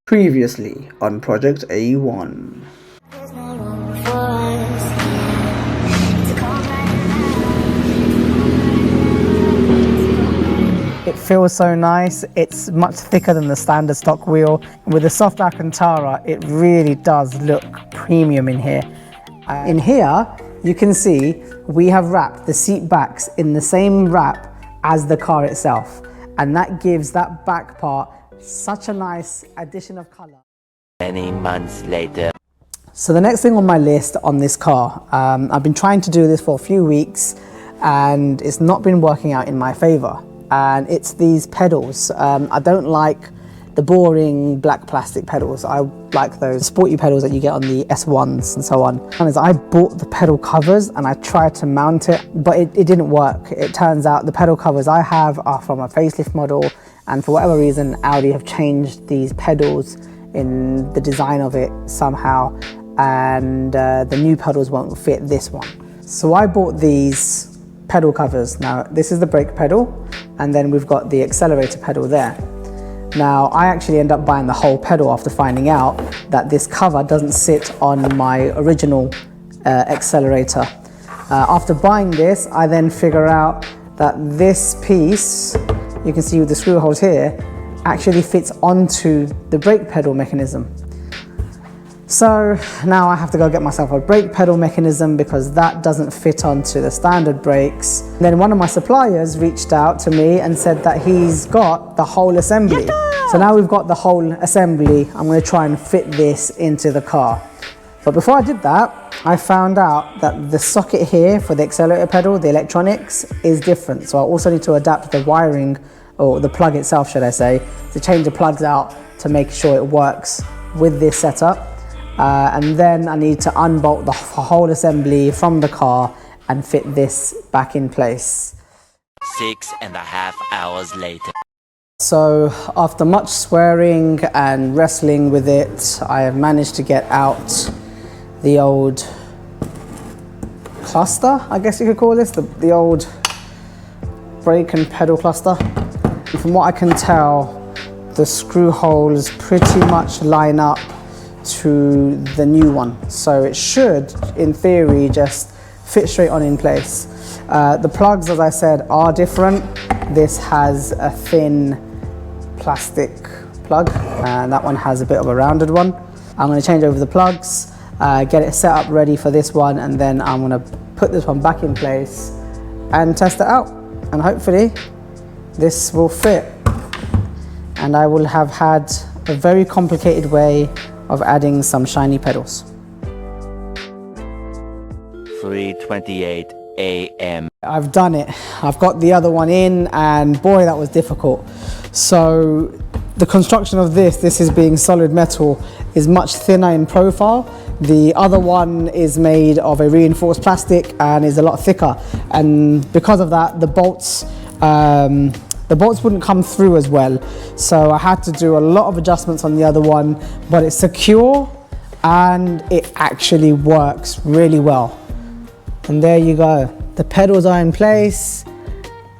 Previously on Project A1. It feels so nice. It's much thicker than the standard stock wheel. With the soft Alcantara, it really does look premium in here. In here, you can see we have wrapped the seat backs in the same wrap as the car itself. And that gives that back part such a nice addition of color. Many months later. So the next thing on my list on this car, I've been trying to do this for a few weeks and it's not been working out in my favor. And it's these pedals. I don't like the boring black plastic pedals. I like those sporty pedals that you get on the S1s and so on. And I bought the pedal covers and I tried to mount it, but it didn't work. It turns out the pedal covers I have are from a facelift model, and for whatever reason, Audi have changed these pedals in the design of it somehow, and the new pedals won't fit this one. So I bought these pedal covers. Now, this is the brake pedal, and then we've got the accelerator pedal there. Now, I actually end up buying the whole pedal after finding out that this cover doesn't sit on my original accelerator. After buying this, I then figure out that this piece, you can see with the screw holes here, actually fits onto the brake pedal mechanism. So now I have to go get myself a brake pedal mechanism because that doesn't fit onto the standard brakes. Then one of my suppliers reached out to me and said that he's got the whole assembly. So now we've got the whole assembly. I'm going to try and fit this into the car. But before I did that, I found out that the socket here for the accelerator pedal, the electronics, is different. So I also need to adapt the wiring, or the plug itself, should I say, to change the plugs out to make sure it works with this setup. And then I need to unbolt the whole assembly from the car and fit this back in place. 6.5 hours later. So after much swearing and wrestling with it, I have managed to get out the old cluster, I guess you could call this, the old brake and pedal cluster. And from what I can tell, the screw holes pretty much line up to the new one, so it should in theory just fit straight on in place. The plugs, as I said, are different. This has a thin plastic plug and that one has a bit of a rounded one. I'm going to change over the plugs, get it set up ready for this one, and then I'm going to put this one back in place and test it out, and hopefully this will fit and I will have had a very complicated way of adding some shiny pedals. 3:28 a.m. I've done it. I've got the other one in, and boy, that was difficult. So the construction of this is being solid metal, is much thinner in profile. The other one is made of a reinforced plastic and is a lot thicker. And because of that, the bolts wouldn't come through as well. So I had to do a lot of adjustments on the other one, but it's secure and it actually works really well. And there you go. The pedals are in place.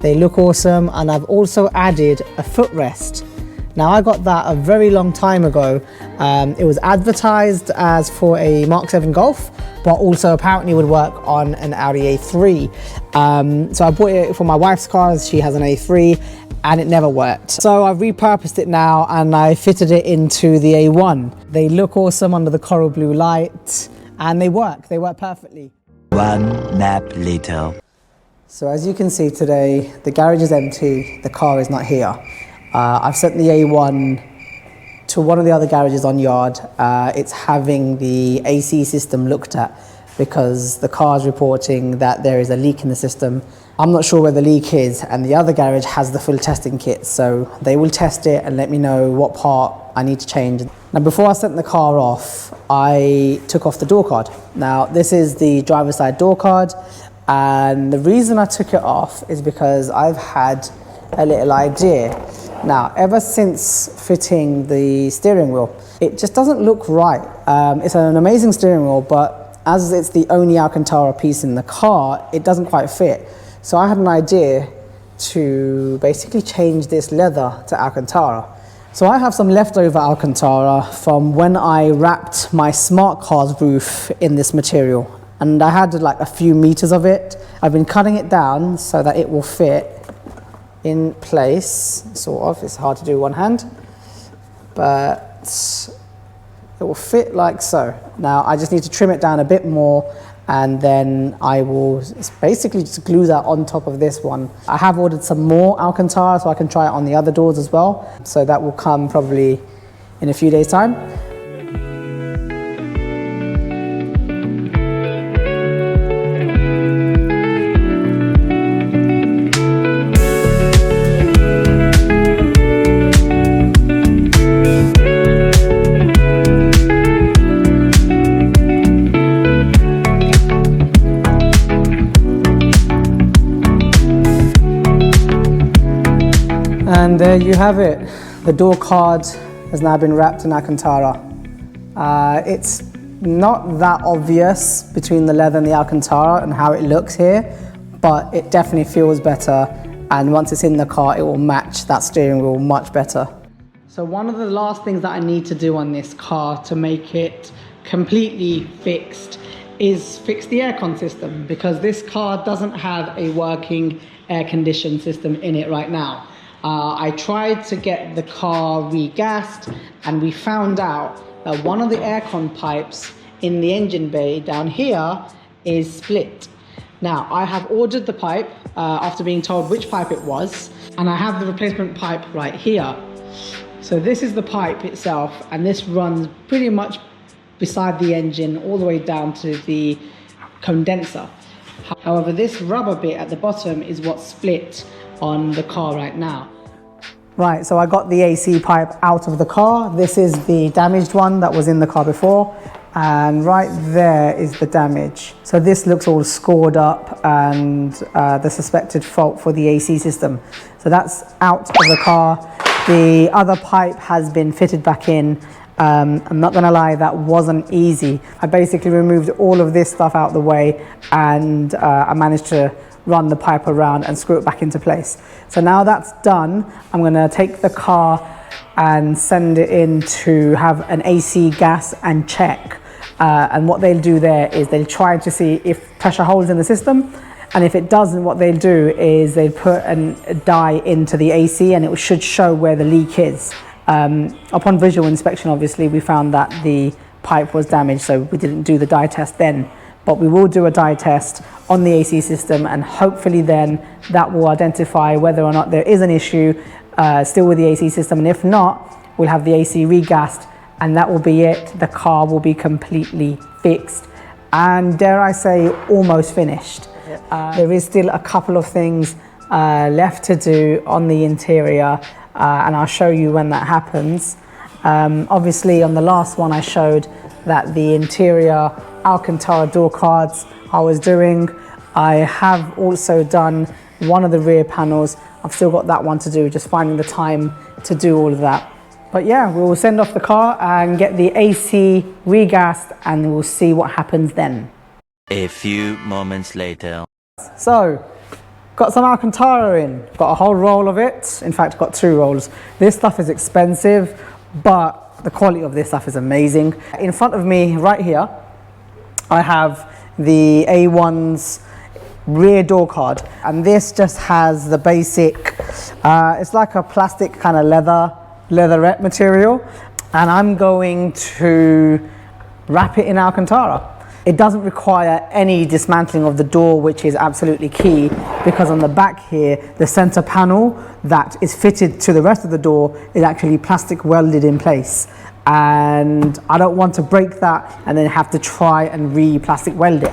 They look awesome. And I've also added a footrest. Now, I got that a very long time ago. It was advertised as for a Mark 7 Golf, but also apparently would work on an Audi A3. So I bought it for my wife's car, as she has an A3, and it never worked. So I've repurposed it now and I fitted it into the A1. They look awesome under the coral blue light and they work perfectly. 1 nap later. So as you can see today, the garage is empty, the car is not here. I've sent the A1 to one of the other garages on yard. It's having the AC system looked at because the car is reporting that there is a leak in the system. I'm not sure where the leak is, and the other garage has the full testing kit, so they will test it and let me know what part I need to change. Now, before I sent the car off, I took off the door card. Now, this is the driver's side door card, and the reason I took it off is because I've had a little idea. Now, ever since fitting the steering wheel, it just doesn't look right. It's an amazing steering wheel, but as it's the only Alcantara piece in the car, it doesn't quite fit. So I had an idea to basically change this leather to Alcantara. So I have some leftover Alcantara from when I wrapped my smart car's roof in this material. And I had like a few meters of it. I've been cutting it down so that it will fit in place, sort of. It's hard to do one hand, but it will fit like so. Now I just need to trim it down a bit more, and then I will basically just glue that on top of this one. I have ordered some more Alcantara so I can try it on the other doors as well. So that will come probably in a few days' time. And there you have it. The door card has now been wrapped in Alcantara. It's not that obvious between the leather and the Alcantara and how it looks here, but it definitely feels better. And once it's in the car, it will match that steering wheel much better. So one of the last things that I need to do on this car to make it completely fixed is fix the aircon system, because this car doesn't have a working air conditioning system in it right now. I tried to get the car regassed, and we found out that one of the aircon pipes in the engine bay down here is split. Now, I have ordered the pipe after being told which pipe it was, and I have the replacement pipe right here. So this is the pipe itself, and this runs pretty much beside the engine all the way down to the condenser. However, this rubber bit at the bottom is what's split on the car right now. Right, so I got the AC pipe out of the car. This is the damaged one that was in the car before, and right there is the damage. So this looks all scored up, and the suspected fault for the AC system. So that's out of the car. The other pipe has been fitted back in. I'm not gonna lie, that wasn't easy. I basically removed all of this stuff out the way, and I managed to run the pipe around and screw it back into place. So now that's done, I'm gonna take the car and send it in to have an AC gas and check. And what they'll do there is they'll try to see if pressure holds in the system. And if it doesn't, what they'll do is they'll put a dye into the AC, and it should show where the leak is. Upon visual inspection, obviously, we found that the pipe was damaged, so we didn't do the dye test then. But we will do a dye test on the AC system, and hopefully then that will identify whether or not there is an issue still with the AC system. And if not, we'll have the AC regassed, and that will be it. The car will be completely fixed, and dare I say, almost finished. There is still a couple of things left to do on the interior, and I'll show you when that happens. Obviously, on the last one I showed that the interior Alcantara door cards I was doing. I have also done one of the rear panels. I've still got that one to do, just finding the time to do all of that. But yeah, we will send off the car and get the AC regassed, and we'll see what happens then. A few moments later. So, got some Alcantara in. Got a whole roll of it. In fact, got 2 rolls. This stuff is expensive, but the quality of this stuff is amazing. In front of me, right here, I have the A1's rear door card, and this just has the basic, it's like a plastic kind of leatherette material, and I'm going to wrap it in Alcantara. It doesn't require any dismantling of the door, which is absolutely key, because on the back here, the center panel that is fitted to the rest of the door is actually plastic welded in place. And I don't want to break that and then have to try and re-plastic weld it.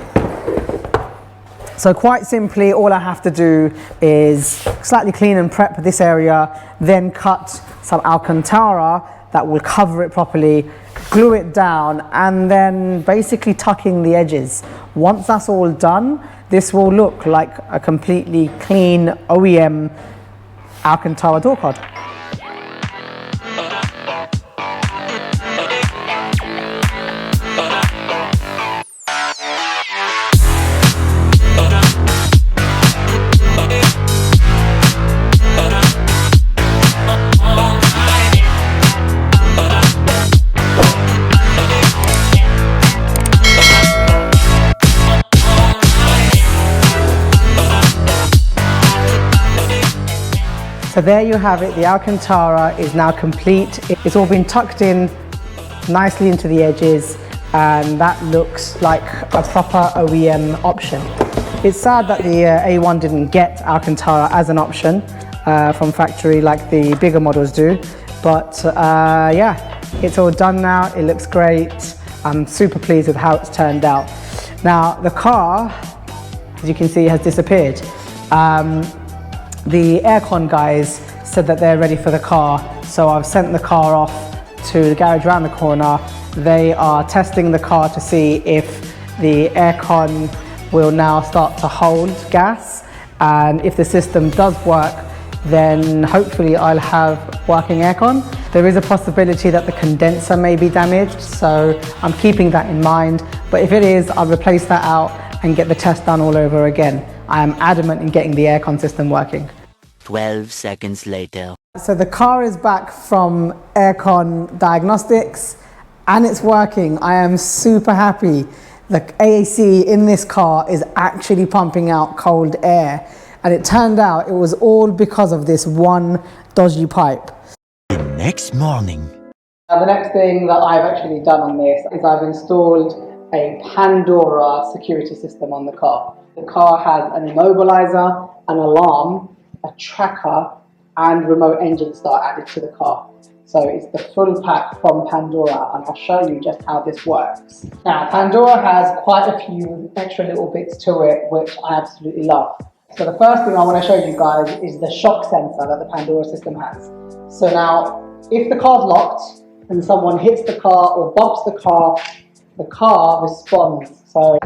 So quite simply, all I have to do is slightly clean and prep this area, then cut some Alcantara that will cover it properly, glue it down, and then basically tucking the edges. Once that's all done, this will look like a completely clean OEM Alcantara door card. So there you have it, the Alcantara is now complete. It's all been tucked in nicely into the edges, and that looks like a proper OEM option. It's sad that the A1 didn't get Alcantara as an option from factory like the bigger models do, but yeah, it's all done now. It looks great. I'm super pleased with how it's turned out. Now the car, as you can see, has disappeared. The aircon guys said that they're ready for the car, so I've sent the car off to the garage around the corner. They are testing the car to see if the aircon will now start to hold gas, and if the system does work, then hopefully I'll have working aircon. There is a possibility that the condenser may be damaged, so I'm keeping that in mind, but if it is, I'll replace that out and get the test done all over again. I am adamant in getting the aircon system working. 12 seconds later. So the car is back from aircon diagnostics and it's working. I am super happy. The AAC in this car is actually pumping out cold air, and it turned out it was all because of this one dodgy pipe. The next morning. Now, the next thing that I've actually done on this is I've installed a Pandora security system on the car. The car has an immobiliser, an alarm, a tracker, and remote engine start added to the car. So it's the full pack from Pandora, and I'll show you just how this works. Now, Pandora has quite a few extra little bits to it, which I absolutely love. So the first thing I want to show you guys is the shock sensor that the Pandora system has. So now, if the car's locked and someone hits the car or bumps the car responds. So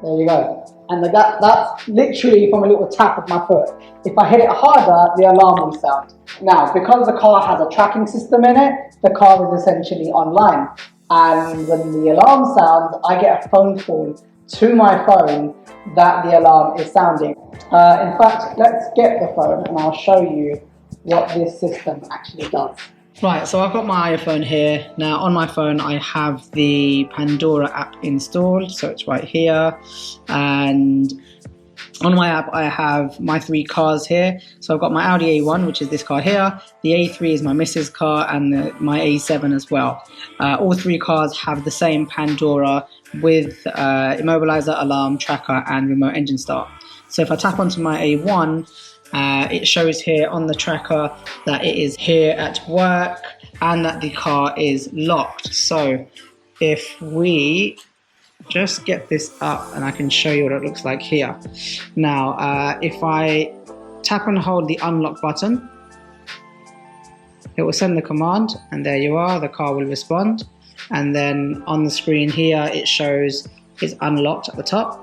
there you go. And that's literally from a little tap of my foot. If I hit it harder, the alarm will sound. Now, because the car has a tracking system in it, the car is essentially online. And when the alarm sounds, I get a phone call to my phone that the alarm is sounding. In fact, let's get the phone and I'll show you what this system actually does. Right, so I've got my iPhone here. Now on my phone I have the Pandora app installed, so it's right here. And on my app I have my 3 cars here. So I've got my Audi A1, which is this car here. The A3 is my missus' car, and my A7 as well. All 3 cars have the same Pandora with immobiliser, alarm, tracker and remote engine start. So if I tap onto my A1, it shows here on the tracker that it is here at work and that the car is locked. So if we just get this up, and I can show you what it looks like here. Now, if I tap and hold the unlock button, it will send the command, and there you are, the car will respond. And then on the screen here, it shows it's unlocked at the top.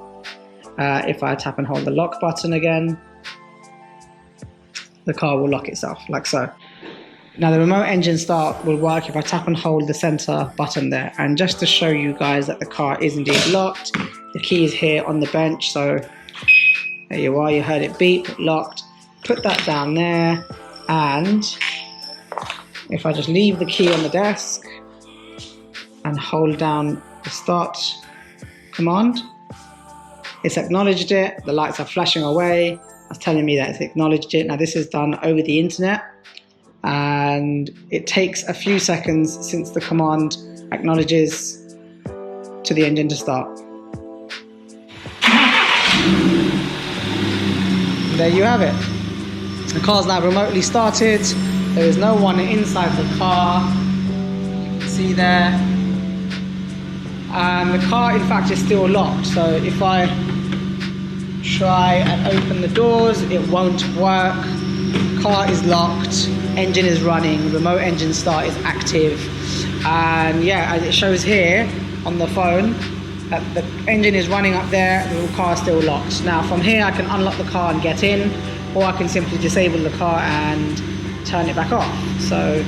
If I tap and hold the lock button again, the car will lock itself, like so. Now the remote engine start will work if I tap and hold the center button there. And just to show you guys that the car is indeed locked, the key is here on the bench, so there you are, you heard it beep, locked. Put that down there, and if I just leave the key on the desk and hold down the start command, it's acknowledged it, the lights are flashing away, that's telling me that it's acknowledged it. Now this is done over the internet, and it takes a few seconds since the command acknowledges to the engine to start. There you have it. The car's now remotely started. There is no one inside the car. You can see there. And the car, in fact, is still locked. So if I try and open the doors, it won't work. Car is locked, engine is running, remote engine start is active, and yeah, as it shows here on the phone, that the engine is running up there, the car is still locked. Now from here I can unlock the car and get in, or I can simply disable the car and turn it back off. So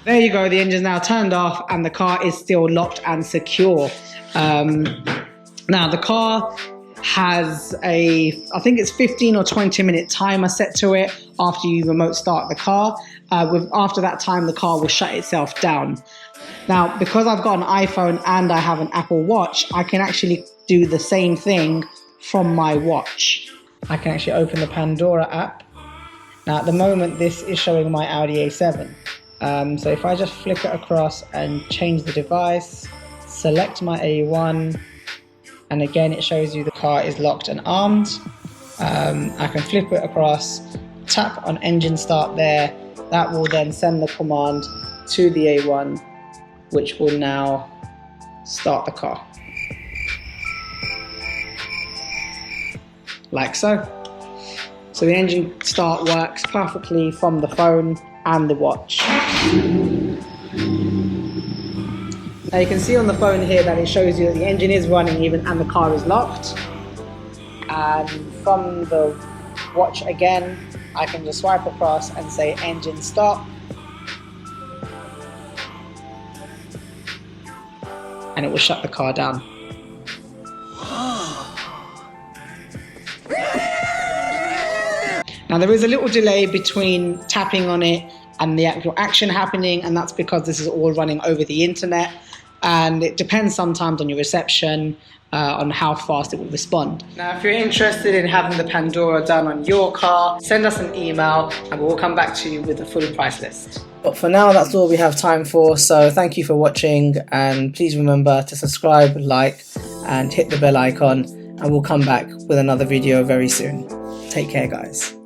there you go, the engine is now turned off and the car is still locked and secure. Now the car has I think it's 15 or 20 minute timer set to it after you remote start the car. After that time, the car will shut itself down. Now, because I've got an iPhone and I have an Apple Watch, I can actually do the same thing from my watch. I can actually open the Pandora app. Now at the moment this is showing my Audi A7. So if I just flick it across and change the device, select my A1, and again it shows you the car is locked and armed. I can flip it across, tap on engine start there, that will then send the command to the A1, which will now start the car. Like so. So the engine start works perfectly from the phone and the watch. Now you can see on the phone here that it shows you that the engine is running even and the car is locked. And from the watch again, I can just swipe across and say engine stop. And it will shut the car down. Now there is a little delay between tapping on it and the actual action happening, and that's because this is all running over the internet, and it depends sometimes on your reception, on how fast it will respond. Now if you're interested in having the Pandora done on your car, send us an email and we'll come back to you with a full price list. But for now that's all we have time for, so thank you for watching, and please remember to subscribe, like and hit the bell icon, and we'll come back with another video very soon. Take care guys.